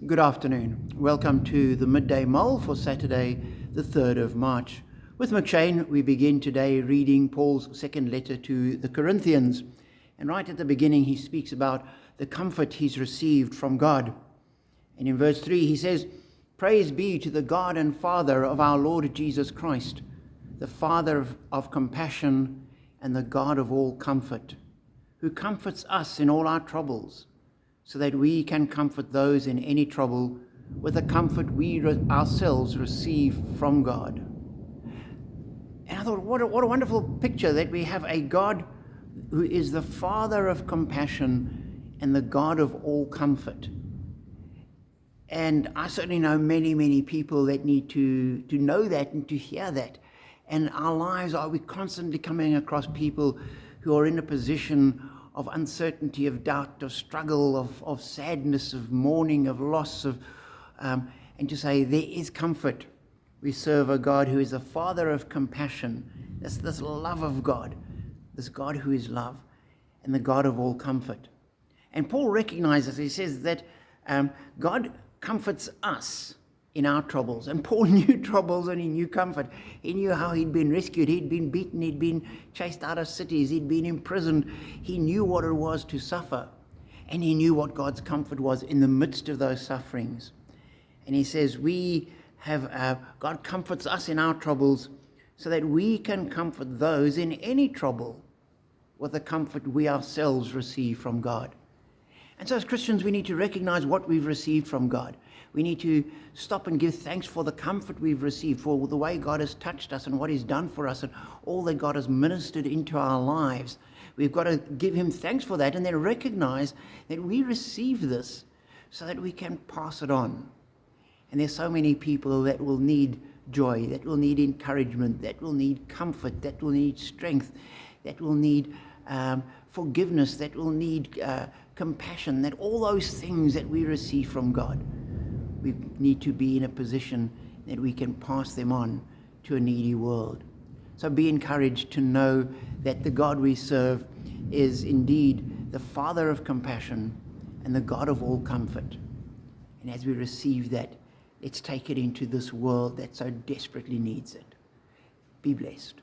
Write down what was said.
Good afternoon. Welcome to the Midday Mull for Saturday, the 3rd of March. With McShane, we begin today reading Paul's second letter to the Corinthians. And right at the beginning, he speaks about the comfort he's received from God. And in verse 3, he says, "Praise be to the God and Father of our Lord Jesus Christ, the Father of compassion and the God of all comfort, who comforts us in all our troubles, so that we can comfort those in any trouble with the comfort we ourselves receive from God." And I thought, what a wonderful picture that we have a God who is the Father of compassion and the God of all comfort. And I certainly know many people that need to know that and to hear that. And our lives, are we constantly coming across people who are in a position of uncertainty, of doubt, of struggle, of sadness, of mourning, of loss, and to say there is comfort. We serve a God who is a Father of compassion. This love of God, this God who is love, and the God of all comfort. And Paul recognizes, he says that God comforts us in our troubles. And Paul knew troubles and he knew comfort. He knew how he'd been rescued. He'd been beaten. He'd been chased out of cities. He'd been imprisoned. He knew what it was to suffer. And he knew what God's comfort was in the midst of those sufferings. And he says, God comforts us in our troubles so that we can comfort those in any trouble with the comfort we ourselves receive from God. And so as Christians, we need to recognize what we've received from God. We need to stop and give thanks for the comfort we've received, for the way God has touched us and what he's done for us and all that God has ministered into our lives. We've got to give him thanks for that and then recognize that we receive this so that we can pass it on. And there's so many people that will need joy, that will need encouragement, that will need comfort, that will need strength, that will need forgiveness, that will need compassion, that all those things that we receive from God, we need to be in a position that we can pass them on to a needy world. So be encouraged to know that the God we serve is indeed the Father of compassion and the God of all comfort. And as we receive that, let's take it into this world that so desperately needs it. Be blessed.